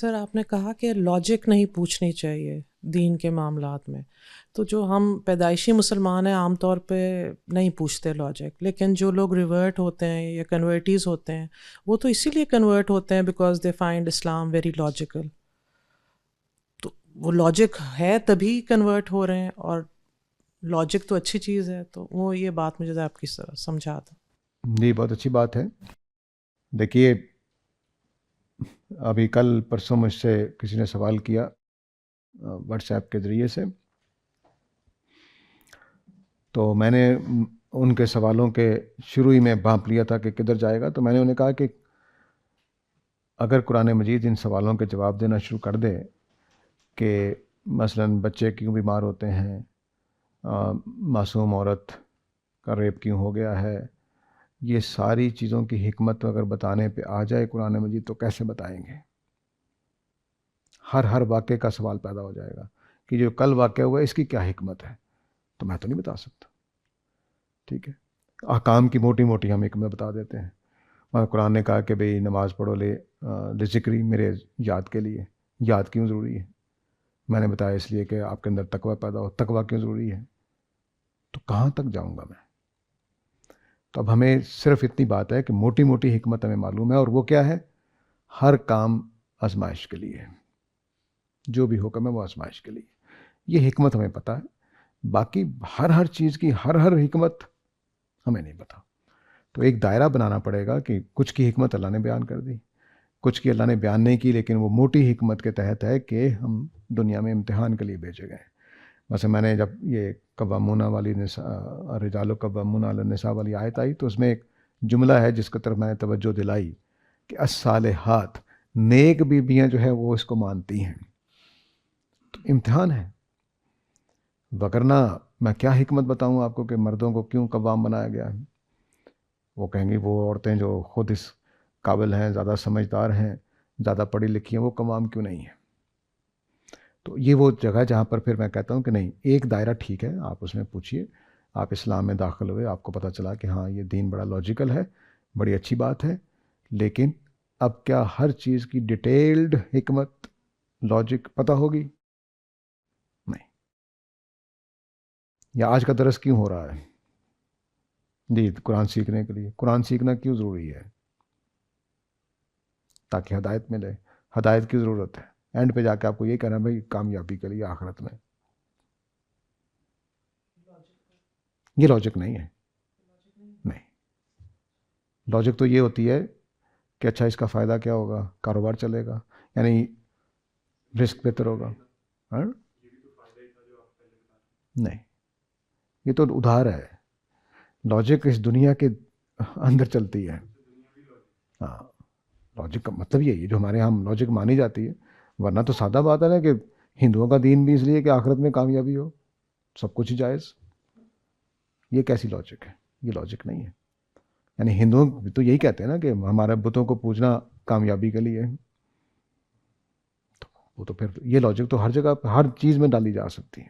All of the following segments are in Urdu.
سر آپ نے کہا کہ لاجک نہیں پوچھنی چاہیے دین کے معاملات میں، تو جو ہم پیدائشی مسلمان ہیں عام طور پہ نہیں پوچھتے لاجک، لیکن جو لوگ ریورٹ ہوتے ہیں یا کنورٹیز ہوتے ہیں وہ تو اسی لیے کنورٹ ہوتے ہیں because they find Islam very logical. تو وہ لاجک ہے تبھی کنورٹ ہو رہے ہیں، اور لاجک تو اچھی چیز ہے. تو وہ یہ بات مجھے آپ کس طرح سمجھا دیں. جی بہت اچھی بات ہے. دیکھیے ابھی کل پرسوں مجھ سے کسی نے سوال کیا واٹس ایپ کے ذریعے سے، تو میں نے ان کے سوالوں کے شروع ہی میں بھانپ لیا تھا کہ کدھر جائے گا. تو میں نے انہیں کہا کہ اگر قرآن مجید ان سوالوں کے جواب دینا شروع کر دے کہ مثلاً بچے کیوں بیمار ہوتے ہیں، معصوم عورت کا ریپ کیوں ہو گیا ہے، یہ ساری چیزوں کی حکمت اگر بتانے پہ آ جائے قرآن مجید تو کیسے بتائیں گے؟ ہر واقعے کا سوال پیدا ہو جائے گا کہ جو کل واقعہ ہوا ہے اس کی کیا حکمت ہے. تو میں تو نہیں بتا سکتا. ٹھیک ہے، احکام کی موٹی موٹی ہم حکمت بتا دیتے ہیں. مگر قرآن نے کہا کہ بھئی نماز پڑھو لذکری، میرے یاد کے لیے. یاد کیوں ضروری ہے؟ میں نے بتایا اس لیے کہ آپ کے اندر تقوی پیدا ہو. تقوی کیوں ضروری ہے؟ تو کہاں تک جاؤں گا میں؟ تو اب ہمیں صرف اتنی بات ہے کہ موٹی موٹی حکمت ہمیں معلوم ہے، اور وہ کیا ہے؟ ہر کام آزمائش کے لیے ہے. جو بھی حکم ہے وہ آزمائش کے لیے. یہ حکمت ہمیں پتہ ہے، باقی ہر چیز کی ہر حکمت ہمیں نہیں پتہ. تو ایک دائرہ بنانا پڑے گا کہ کچھ کی حکمت اللہ نے بیان کر دی، کچھ کی اللہ نے بیان نہیں کی، لیکن وہ موٹی حکمت کے تحت ہے کہ ہم دنیا میں امتحان کے لیے بھیجے گئے. مثلا میں نے جب یہ قوامون والی رجال قوامون علی النساء والی آیت آئی تو اس میں ایک جملہ ہے جس کی طرف میں نے توجہ دلائی کہ الصالحات، نیک بیویاں جو ہے وہ اس کو مانتی ہیں. تو امتحان ہے. وگرنہ میں کیا حکمت بتاؤں آپ کو کہ مردوں کو کیوں قوام بنایا گیا ہے؟ وہ کہیں گی وہ عورتیں جو خود اس قابل ہیں، زیادہ سمجھدار ہیں، زیادہ پڑھی لکھی ہیں، وہ قوام کیوں نہیں ہیں؟ تو یہ وہ جگہ جہاں پر پھر میں کہتا ہوں کہ نہیں، ایک دائرہ ٹھیک ہے، آپ اس میں پوچھیے. آپ اسلام میں داخل ہوئے، آپ کو پتہ چلا کہ ہاں یہ دین بڑا لاجیکل ہے، بڑی اچھی بات ہے، لیکن اب کیا ہر چیز کی ڈیٹیلڈ حکمت لاجک پتہ ہوگی؟ نہیں. یا آج کا درس کیوں ہو رہا ہے؟ جی قرآن سیکھنے کے لیے. قرآن سیکھنا کیوں ضروری ہے؟ تاکہ ہدایت ملے. ہدایت کی ضرورت ہے. اینڈ پہ جا کے آپ کو یہ کہنا ہے بھائی کامیابی کے لیے آخرت میں. یہ لاجک نہیں ہے. نہیں، لاجک تو یہ ہوتی ہے کہ اچھا اس کا فائدہ کیا ہوگا، کاروبار چلے گا، یعنی رسک بہتر ہوگا. ہاں نہیں، یہ تو ادھار ہے. لاجک اس دنیا کے اندر چلتی ہے. ہاں، لاجک کا مطلب یہی ہے جو ہمارے یہاں لاجک مانی جاتی ہے. ورنہ تو سادہ بات ہے نا کہ ہندوؤں کا دین بھی اس لیے کہ آخرت میں کامیابی ہو، سب کچھ ہی جائز. یہ کیسی لاجک ہے؟ یہ لاجک نہیں ہے. یعنی ہندوؤں تو یہی کہتے ہیں نا کہ ہمارے بتوں کو پوجنا کامیابی کے لیے. تو وہ تو پھر یہ لاجک تو ہر جگہ ہر چیز میں ڈالی جا سکتی ہے.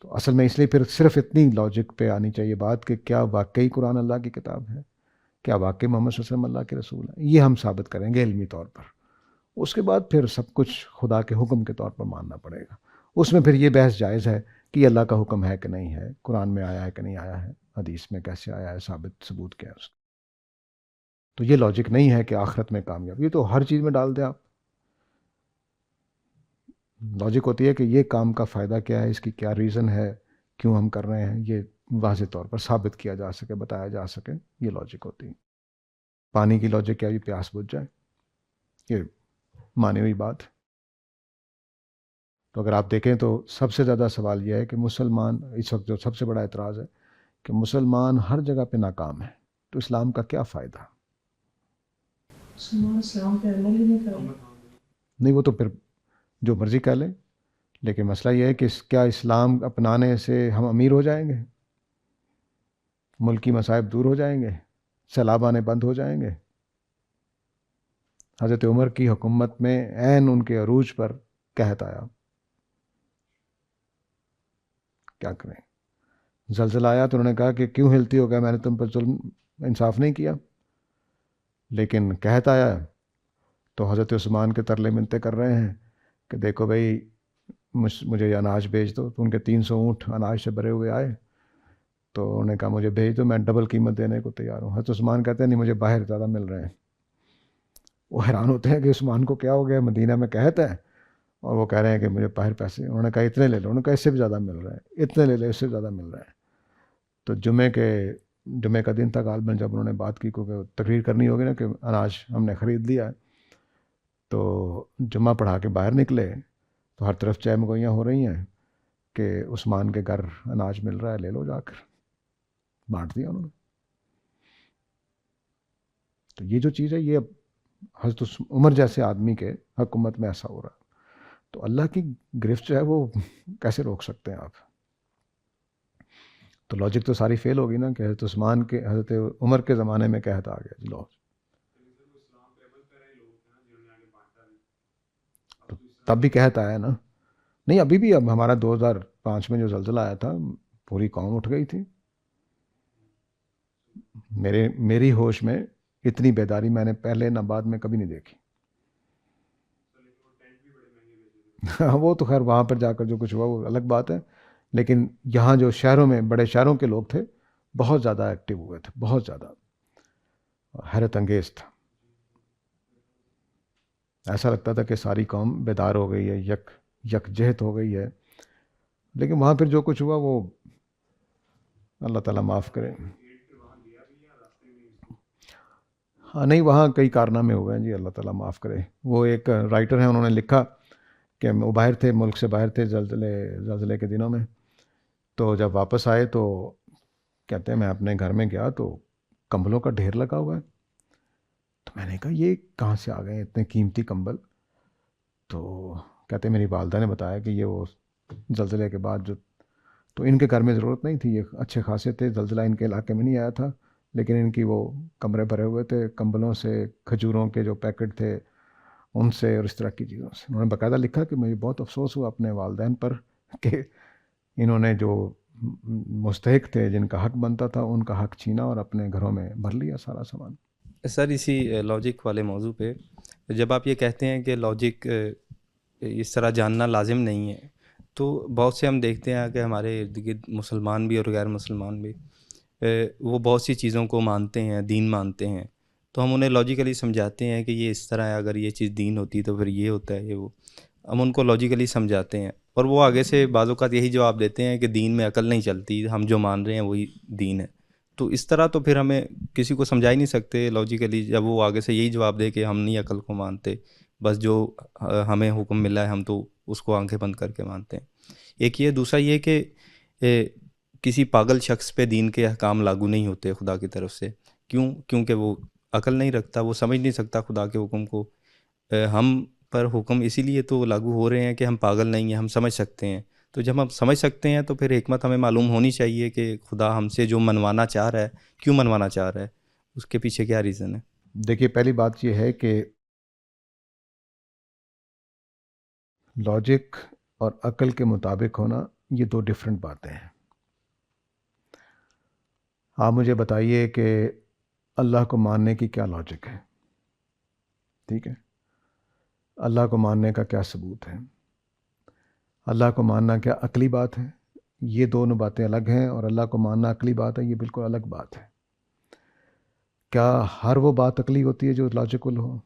تو اصل میں اس لیے پھر صرف اتنی لاجک پہ آنی چاہیے بات کہ کیا واقعی قرآن اللہ کی کتاب ہے، کیا واقعی محمد صلی اللہ علیہ وسلم اللہ کے رسول ہیں. یہ ہم ثابت کریں گے علمی طور پر. اس کے بعد پھر سب کچھ خدا کے حکم کے طور پر ماننا پڑے گا. اس میں پھر یہ بحث جائز ہے کہ اللہ کا حکم ہے کہ نہیں ہے، قرآن میں آیا ہے کہ نہیں آیا ہے، حدیث میں کیسے آیا ہے، ثبوت کیا ہے اس کا. تو یہ لاجک نہیں ہے کہ آخرت میں کامیاب، یہ تو ہر چیز میں ڈال دیں آپ. لاجک ہوتی ہے کہ یہ کام کا فائدہ کیا ہے، اس کی کیا ریزن ہے، کیوں ہم کر رہے ہیں، یہ واضح طور پر ثابت کیا جا سکے، بتایا جا سکے. یہ لاجک ہوتی ہے. پانی کی لاجک کیا بھی پیاس بجھ جائے، یہ مانی ہوئی بات. تو اگر آپ دیکھیں تو سب سے زیادہ سوال یہ ہے کہ مسلمان اس وقت جو سب سے بڑا اعتراض ہے کہ مسلمان ہر جگہ پہ ناکام ہے، تو اسلام کا کیا فائدہ؟ اسلام پہ عمل ہی نہیں کریں. نہیں، وہ تو پھر جو مرضی کہہ لیں، لیکن مسئلہ یہ ہے کہ کیا اسلام اپنانے سے ہم امیر ہو جائیں گے، ملکی مصائب دور ہو جائیں گے، سیلاب آنے بند ہو جائیں گے؟ حضرت عمر کی حکومت میں عین ان کے عروج پر قحط آیا. کیا کریں؟ زلزلہ آیا تو انہوں نے کہا کہ کیوں ہلتی ہو گیا، میں نے تم پر ظلم انصاف نہیں کیا. لیکن قحط آیا تو حضرت عثمان کے ترلے منتیں کر رہے ہیں کہ دیکھو بھائی مجھے یہ اناج بھیج دو. تو ان کے 300 اونٹ اناج سے بھرے ہوئے آئے, تو انہوں نے کہا مجھے بھیج دو, میں ڈبل قیمت دینے کو تیار ہوں. حضرت عثمان کہتے ہیں نہیں, مجھے باہر زیادہ مل رہے ہیں. وہ حیران ہوتے ہیں کہ عثمان کو کیا ہو گیا, مدینہ میں قحط ہے اور وہ کہہ رہے ہیں کہ مجھے باہر پیسے. انہوں نے کہا اتنے لے لو. انہوں نے کہا اس سے بھی زیادہ مل رہے ہیں. اتنے لے لو, اس سے زیادہ مل رہے ہیں. تو جمعے کا دن تھا غالباً جب انہوں نے بات کی, کیونکہ تقریر کرنی ہوگی نا کہ اناج ہم نے خرید لیا ہے. تو جمعہ پڑھا کے باہر نکلے تو ہر طرف چہ مگوئیاں ہو رہی ہیں کہ عثمان کے گھر اناج مل رہا ہے, لے لو جا کر. بانٹ دیا انہوں نے. تو یہ جو چیز ہے, یہ حضرت عمر جیسے آدمی کے حکومت میں ایسا ہو رہا ہے. تو اللہ کی گرفت جو ہے وہ کیسے روک سکتے ہیں آپ؟ تو لاجک تو ساری فیل ہوگی نا کہ حضرت عثمان کے, حضرت عمر کے زمانے میں قحط آ گیا جی. لو تب بھی قحط آیا نا. نہیں ابھی بھی, اب ہمارا 2005 میں جو زلزلہ آیا تھا پوری قوم اٹھ گئی تھی. میری ہوش میں اتنی بیداری میں نے پہلے نہ بعد میں کبھی نہیں دیکھی. وہ تو خیر وہاں پر جا کر جو کچھ ہوا وہ الگ بات ہے, لیکن یہاں جو شہروں میں, بڑے شہروں کے لوگ تھے, بہت زیادہ ایکٹیو ہوئے تھے, بہت زیادہ. حیرت انگیز تھا. ایسا لگتا تھا کہ ساری قوم بیدار ہو گئی ہے, یکجہت ہو گئی ہے. لیکن وہاں پھر جو کچھ ہوا وہ اللہ تعالیٰ معاف کرے. ہاں نہیں, وہاں کئی کارنامے ہوئے ہیں جی, اللہ تعالیٰ معاف کرے. وہ ایک رائٹر ہیں, انہوں نے لکھا کہ وہ باہر تھے, ملک سے باہر تھے زلزلے کے دنوں میں. تو جب واپس آئے تو کہتے ہیں میں اپنے گھر میں گیا تو کمبلوں کا ڈھیر لگا ہوا ہے. تو میں نے کہا یہ کہاں سے آ گئے ہیں اتنے قیمتی کمبل؟ تو کہتے ہیں میری والدہ نے بتایا کہ یہ وہ زلزلے کے بعد جو, تو ان کے گھر میں ضرورت نہیں تھی, یہ اچھے خاصے تھے, زلزلہ ان کے علاقے میں نہیں آیا تھا, لیکن ان کی وہ کمرے بھرے ہوئے تھے کمبلوں سے, کھجوروں کے جو پیکٹ تھے ان سے, اور اس طرح کی چیزوں سے. انہوں نے باقاعدہ لکھا کہ مجھے بہت افسوس ہوا اپنے والدین پر کہ انہوں نے جو مستحق تھے, جن کا حق بنتا تھا, ان کا حق چھینا اور اپنے گھروں میں بھر لیا سارا سامان. سر اسی لاجک والے موضوع پہ, جب آپ یہ کہتے ہیں کہ لاجک اس طرح جاننا لازم نہیں ہے, تو بہت سے ہم دیکھتے ہیں کہ ہمارے ارد گرد مسلمان بھی اور غیر مسلمان بھی وہ بہت سی چیزوں کو مانتے ہیں, دین مانتے ہیں. تو ہم انہیں لاجیکلی سمجھاتے ہیں کہ یہ اس طرح ہے, اگر یہ چیز دین ہوتی تو پھر یہ ہوتا ہے, یہ وہ. ہم ان کو لاجیکلی سمجھاتے ہیں اور وہ آگے سے بعض اوقات یہی جواب دیتے ہیں کہ دین میں عقل نہیں چلتی, ہم جو مان رہے ہیں وہی دین ہے. تو اس طرح تو پھر ہمیں کسی کو سمجھا ہی نہیں سکتے لاجیکلی, جب وہ آگے سے یہی جواب دے کہ ہم نہیں عقل کو مانتے, بس جو ہمیں حکم ملا ہے ہم تو اس کو آنکھیں بند کر کے مانتے ہیں. ایک یہ, دوسرا یہ کہ کسی پاگل شخص پہ دین کے احکام لاگو نہیں ہوتے خدا کی طرف سے. کیونکہ وہ عقل نہیں رکھتا, وہ سمجھ نہیں سکتا خدا کے حکم کو. ہم پر حکم اسی لیے تو لاگو ہو رہے ہیں کہ ہم پاگل نہیں ہیں, ہم سمجھ سکتے ہیں. تو جب ہم سمجھ سکتے ہیں تو پھر حکمت ہمیں معلوم ہونی چاہیے کہ خدا ہم سے جو منوانا چاہ رہا ہے, کیوں منوانا چاہ رہا ہے, اس کے پیچھے کیا ریزن ہے. دیکھیے پہلی بات یہ ہے کہ لاجک اور عقل کے مطابق ہونا یہ دو ڈیفرنٹ باتیں ہیں. آپ مجھے بتائیے کہ اللہ کو ماننے کی کیا لاجک ہے؟ ٹھیک ہے, اللہ کو ماننے کا کیا ثبوت ہے؟ اللہ کو ماننا کیا عقلی بات ہے؟ یہ دونوں باتیں الگ ہیں, اور اللہ کو ماننا عقلی بات ہے, یہ بالکل الگ بات ہے. کیا ہر وہ بات عقلی ہوتی ہے جو لاجیکل ہو,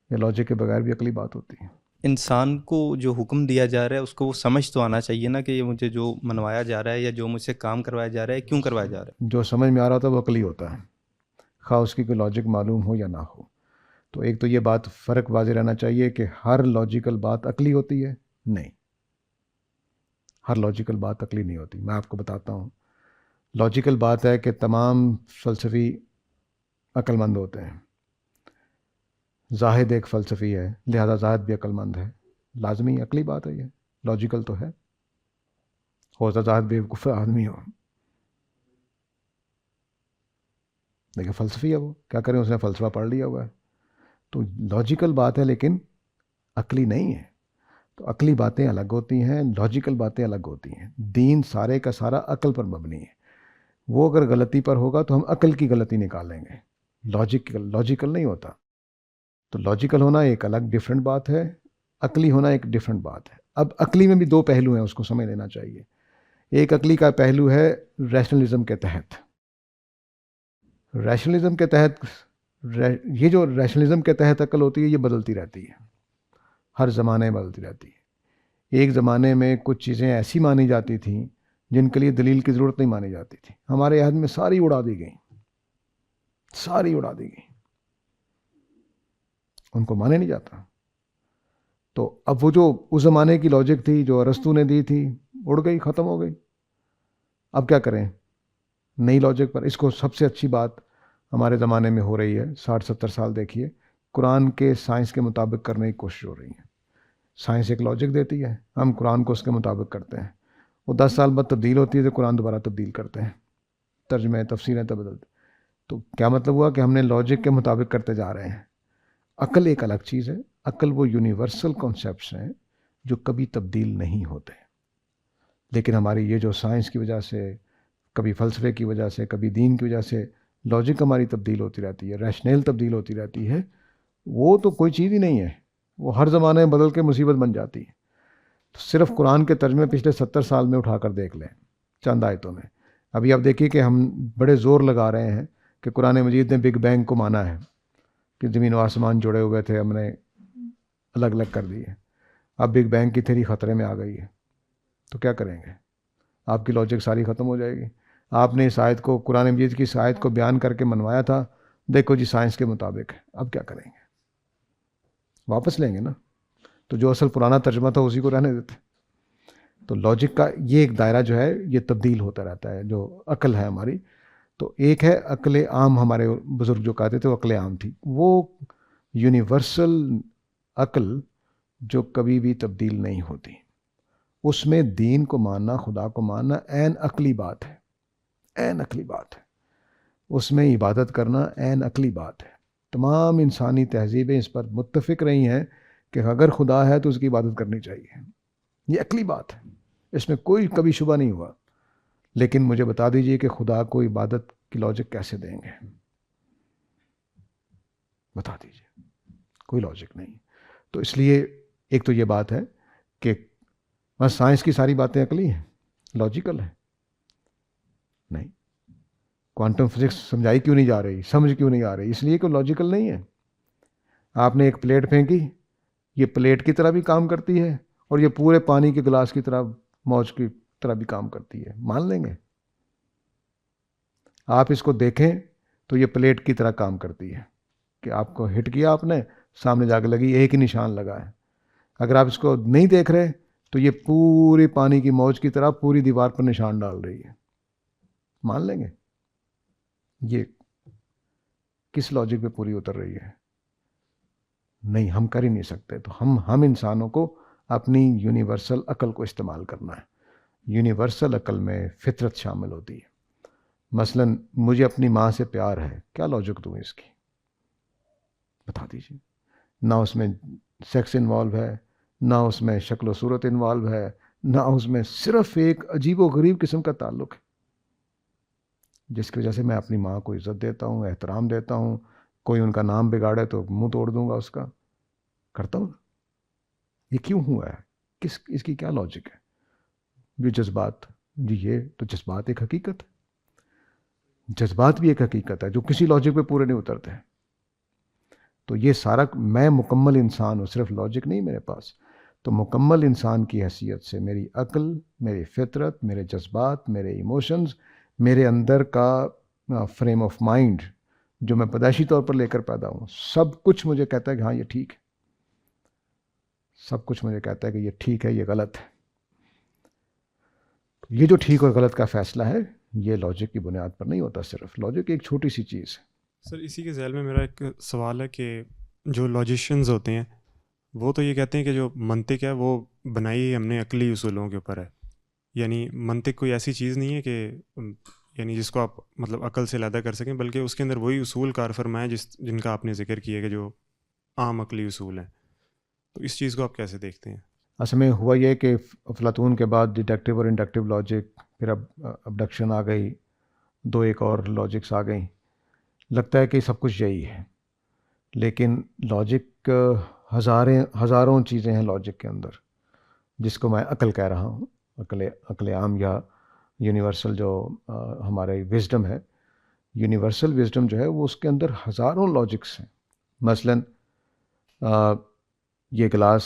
یا لاجک کے بغیر بھی عقلی بات ہوتی ہے؟ انسان کو جو حکم دیا جا رہا ہے اس کو وہ سمجھ تو آنا چاہیے نا کہ یہ مجھے جو منوایا جا رہا ہے یا جو مجھ سے کام کروایا جا رہا ہے کیوں کروایا جا رہا ہے. جو سمجھ میں آ رہا ہوتا ہے وہ عقلی ہوتا ہے, خواہ اس کی کوئی لاجک معلوم ہو یا نہ ہو. تو ایک تو یہ بات فرق واضح رہنا چاہیے کہ ہر لاجیکل بات عقلی ہوتی ہے. نہیں, ہر لاجیکل بات عقلی نہیں ہوتی. میں آپ کو بتاتا ہوں. لاجیکل بات ہے کہ تمام فلسفی عقل مند ہوتے ہیں. زاہد ایک فلسفی ہے, لہذا زاہد بھی عقل مند ہے. لازمی عقلی بات ہے, یہ لاجیکل تو ہے. ہو سکتا زاہد بھی کفر آدمی ہو, لیکن فلسفی ہے, وہ کیا کریں, اس نے فلسفہ پڑھ لیا ہوا ہے. تو لاجیکل بات ہے لیکن عقلی نہیں ہے. تو عقلی باتیں الگ ہوتی ہیں, لاجیکل باتیں الگ ہوتی ہیں. دین سارے کا سارا عقل پر مبنی ہے. وہ اگر غلطی پر ہوگا تو ہم عقل کی غلطی نکالیں گے, لاجیکل نہیں ہوتا. تو لاجیکل ہونا ایک الگ ڈفرینٹ بات ہے، عقلی ہونا ایک ڈفرینٹ بات ہے. اب عقلی میں بھی دو پہلو ہیں، اس کو سمجھ لینا چاہیے. ایک عقلی کا پہلو ہے ریشنلزم کے تحت. ریشنلزم کے تحت یہ جو ریشنلزم کے تحت عقل ہوتی ہے یہ بدلتی رہتی ہے، ہر زمانے میں بدلتی رہتی ہے. ایک زمانے میں کچھ چیزیں ایسی مانی جاتی تھیں جن کے لیے دلیل کی ضرورت نہیں مانی جاتی تھی. ہمارے عہد میں ساری اڑا دی گئیں، ساری اڑا دی گئیں، ان کو مانے نہیں جاتا. تو اب وہ جو اس زمانے کی لاجک تھی جو ارسطو نے دی تھی اڑ گئی، ختم ہو گئی. اب کیا کریں نئی لاجک پر؟ اس کو سب سے اچھی بات ہمارے زمانے میں ہو رہی ہے، 60-70 سال دیکھیے، قرآن کے سائنس کے مطابق کرنے کی کوشش ہو رہی ہے. سائنس ایک لاجک دیتی ہے، ہم قرآن کو اس کے مطابق کرتے ہیں. وہ 10 سال بعد تبدیل ہوتی ہے تو قرآن دوبارہ تبدیل کرتے ہیں، ترجمے تفسیریں تب بدلتے. تو کیا مطلب ہوا کہ ہم نے لاجک کے مطابق کرتے جا رہے ہیں. عقل ایک الگ چیز ہے. عقل وہ یونیورسل کانسیپٹس ہیں جو کبھی تبدیل نہیں ہوتے. لیکن ہماری یہ جو سائنس کی وجہ سے، کبھی فلسفے کی وجہ سے، کبھی دین کی وجہ سے لاجک ہماری تبدیل ہوتی رہتی ہے، ریشنل تبدیل ہوتی رہتی ہے. وہ تو کوئی چیز ہی نہیں ہے، وہ ہر زمانے میں بدل کے مصیبت بن جاتی ہے. تو صرف قرآن کے ترجمے پچھلے 70 سال میں اٹھا کر دیکھ لیں چند آیتوں میں. ابھی آپ دیکھیے کہ ہم بڑے زور لگا رہے ہیں کہ قرآن مجید نے بگ بینگ کو مانا ہے کہ زمین و آسمان جڑے ہوئے تھے، ہم نے الگ الگ کر دیے. اب بگ بینگ کی تھیوری خطرے میں آ گئی ہے، تو کیا کریں گے؟ آپ کی لاجک ساری ختم ہو جائے گی. آپ نے اس آیت کو، قرآن مجید کی اس آیت کو بیان کر کے منوایا تھا، دیکھو جی سائنس کے مطابق ہے. اب کیا کریں گے؟ واپس لیں گے نا. تو جو اصل پرانا ترجمہ تھا اسی کو رہنے دیتے. تو لاجک کا یہ ایک دائرہ جو ہے یہ تبدیل ہوتا رہتا ہے. جو عقل ہے ہماری، تو ایک ہے عقل عام، ہمارے بزرگ جو کہتے تھے وہ عقل عام تھی، وہ یونیورسل عقل جو کبھی بھی تبدیل نہیں ہوتی. اس میں دین کو ماننا، خدا کو ماننا عین عقلی بات ہے، عین عقلی بات ہے. اس میں عبادت کرنا عین عقلی بات ہے. تمام انسانی تہذیبیں اس پر متفق رہی ہیں کہ اگر خدا ہے تو اس کی عبادت کرنی چاہیے. یہ عقلی بات ہے، اس میں کوئی کبھی شبہ نہیں ہوا. لیکن مجھے بتا دیجئے کہ خدا کو عبادت کی لاجک کیسے دیں گے؟ بتا دیجئے، کوئی لاجک نہیں. تو اس لیے ایک تو یہ بات ہے کہ بس سائنس کی ساری باتیں عقلی ہیں، لاجیکل ہے نہیں. کوانٹم فزکس سمجھائی کیوں نہیں جا رہی، سمجھ کیوں نہیں آ رہی؟ اس لیے کہ لاجیکل نہیں ہے. آپ نے ایک پلیٹ پھینکی، یہ پلیٹ کی طرح بھی کام کرتی ہے اور یہ پورے پانی کے گلاس کی طرح، موج کی طرح بھی کام کرتی ہے. مان لیں گے؟ آپ اس کو دیکھیں تو یہ پلیٹ کی طرح کام کرتی ہے کہ آپ کو ہٹ کیا، آپ نے سامنے جا کے لگی، ایک ہی نشان لگا ہے. اگر آپ اس کو نہیں دیکھ رہے تو یہ پوری پانی کی موج کی طرح پوری دیوار پر نشان ڈال رہی ہے. مان لیں گے؟ یہ کس لاجک پہ پوری اتر رہی ہے؟ نہیں، ہم کر ہی نہیں سکتے. تو ہم انسانوں کو اپنی یونیورسل عقل کو استعمال کرنا ہے. یونیورسل عقل میں فطرت شامل ہوتی ہے. مثلا مجھے اپنی ماں سے پیار ہے، کیا لاجک دوں اس کی؟ بتا دیجیے. نہ اس میں سیکس انوالو ہے، نہ اس میں شکل و صورت انوالو ہے، نہ اس میں صرف ایک عجیب و غریب قسم کا تعلق ہے جس کی وجہ سے میں اپنی ماں کو عزت دیتا ہوں، احترام دیتا ہوں. کوئی ان کا نام بگاڑے تو منہ توڑ دوں گا اس کا، کرتا ہوں. یہ کیوں ہوا ہے؟ اس کی کیا لاجک ہے؟ یہ جذبات، جی یہ تو جذبات ایک حقیقت ہے. جذبات بھی ایک حقیقت ہے جو کسی لاجک پہ پورے نہیں اترتے ہیں. تو یہ سارا، میں مکمل انسان ہوں، صرف لاجک نہیں میرے پاس. تو مکمل انسان کی حیثیت سے میری عقل، میری فطرت، میرے جذبات، میرے ایموشنز، میرے اندر کا فریم آف مائنڈ جو میں پیدائشی طور پر لے کر پیدا ہوں، سب کچھ مجھے کہتا ہے کہ ہاں یہ ٹھیک ہے. سب کچھ مجھے کہتا ہے کہ یہ ٹھیک ہے، یہ غلط ہے. یہ جو ٹھیک اور غلط کا فیصلہ ہے یہ لاجک کی بنیاد پر نہیں ہوتا. صرف لاجک ایک چھوٹی سی چیز ہے. سر اسی کے ذیل میں میرا ایک سوال ہے کہ جو لاجیشینز ہوتے ہیں وہ تو یہ کہتے ہیں کہ جو منطق ہے وہ بنائی ہم نے عقلی اصولوں کے اوپر ہے. یعنی منطق کوئی ایسی چیز نہیں ہے کہ یعنی جس کو آپ مطلب عقل سے علیحدہ کر سکیں، بلکہ اس کے اندر وہی اصول کار فرما ہے جن کا آپ نے ذکر کیا کہ جو عام عقلی اصول ہیں. تو اس چیز کو آپ کیسے دیکھتے ہیں؟ اصل میں ہوا یہ کہ افلاطون کے بعد ڈیڈکٹیو اور انڈکٹیو لاجک، پھر اب ابڈکشن آ گئی، ایک اور لاجکس آ گئیں. لگتا ہے کہ سب کچھ یہی ہے. لیکن لاجک ہزاروں چیزیں ہیں لاجک کے اندر، جس کو میں عقل کہہ رہا ہوں، عقل عام یا یونیورسل جو ہمارے وزڈم ہے، یونیورسل وزڈم جو ہے وہ اس کے اندر ہزاروں لاجکس ہیں. مثلاً یہ گلاس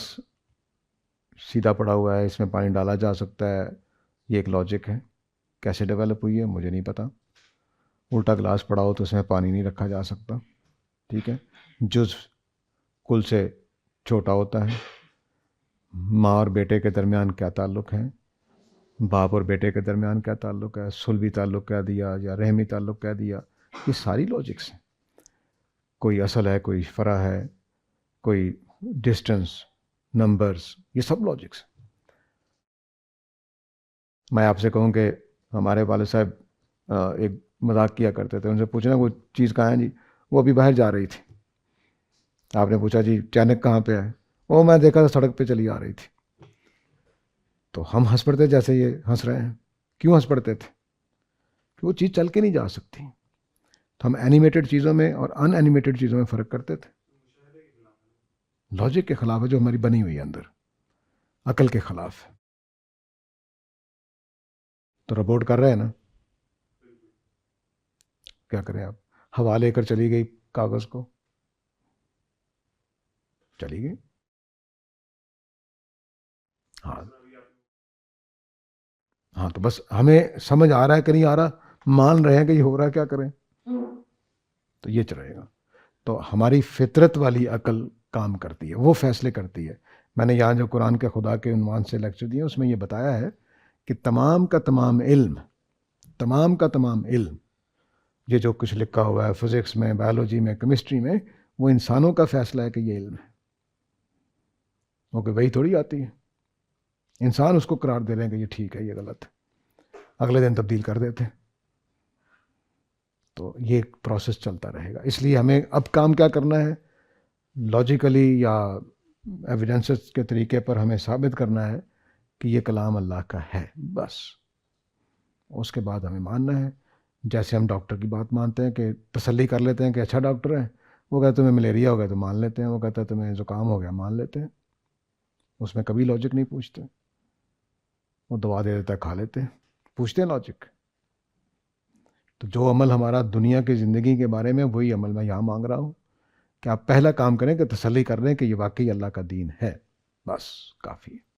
سیدھا پڑا ہوا ہے، اس میں پانی ڈالا جا سکتا ہے، یہ ایک لاجک ہے. کیسے ڈیولپ ہوئی ہے مجھے نہیں پتا. الٹا گلاس پڑا ہو تو اس میں پانی نہیں رکھا جا سکتا. ٹھیک ہے. جزو کل سے چھوٹا ہوتا ہے. ماں اور بیٹے کے درمیان کیا تعلق ہے، باپ اور بیٹے کے درمیان کیا تعلق ہے، صلبی تعلق کہہ دیا یا رحمی تعلق کہہ دیا، یہ ساری لاجکس ہیں. کوئی اصل ہے، کوئی فرع ہے، کوئی ڈسٹنس، نمبرز، یہ سب لاجکس ہیں. میں آپ سے کہوں کہ ہمارے والد صاحب ایک مذاق کیا کرتے تھے، ان سے پوچھنا وہ چیز کہاں ہے جی، وہ ابھی باہر جا رہی تھی. آپ نے پوچھا جی چینک کہاں پہ ہے، وہ میں دیکھا تھا سڑک پہ چلی آ رہی تھی. تو ہم ہنس پڑتے جیسے یہ ہنس رہے ہیں. کیوں ہنس پڑتے تھے؟ کہ وہ چیز چل کے نہیں جا سکتی. تو ہم اینیمیٹڈ چیزوں میں اور ان اینیمیٹڈ چیزوں میں فرق کرتے تھے. لاجک کے خلاف ہے جو ہماری بنی ہوئی ہے اندر، عقل کے خلاف ہے. تو رپورٹ کر رہے ہیں نا، کیا کریں آپ؟ ہوا لے کر چلی گئی کاغذ کو، چلی گئی. ہاں تو بس ہمیں سمجھ آ رہا ہے کہ نہیں آ رہا، مان رہے ہیں کہ یہ ہو رہا ہے، کیا کریں؟ تو یہ چلے گا. تو ہماری فطرت والی عقل کام کرتی ہے، وہ فیصلے کرتی ہے. میں نے یہاں جو قرآن کے خدا کے عنوان سے لیکچر دیا اس میں یہ بتایا ہے کہ تمام کا تمام علم، یہ جو کچھ لکھا ہوا ہے فزکس میں، بایولوجی میں، کیمسٹری میں، وہ انسانوں کا فیصلہ ہے کہ یہ علم ہے. اوکے، وہی تھوڑی آتی ہے. انسان اس کو قرار دے رہے ہیں کہ یہ ٹھیک ہے، یہ غلط ہے، اگلے دن تبدیل کر دیتے ہیں. تو یہ پروسیس چلتا رہے گا. اس لیے ہمیں اب کام کیا کرنا ہے؟ لاجیکلی یا ایویڈنسز کے طریقے پر ہمیں ثابت کرنا ہے کہ یہ کلام اللہ کا ہے، بس. اس کے بعد ہمیں ماننا ہے. جیسے ہم ڈاکٹر کی بات مانتے ہیں کہ تسلی کر لیتے ہیں کہ اچھا ڈاکٹر ہے، وہ کہتے تمہیں ملیریا ہو گیا تو مان لیتے ہیں، وہ کہتا ہے تمہیں زکام ہو گیا مان لیتے ہیں. اس میں کبھی لاجک نہیں پوچھتے. وہ دوا دے دیتا ہے، کھا لیتے ہیں. پوچھتے ہیں لاجک؟ تو جو عمل ہمارا دنیا کی زندگی کے بارے میں، وہی عمل میں یہاں مانگ رہا ہوں کہ آپ پہلا کام کریں کہ تسلی کر لیں کہ یہ واقعی اللہ کا دین ہے، بس کافی ہے.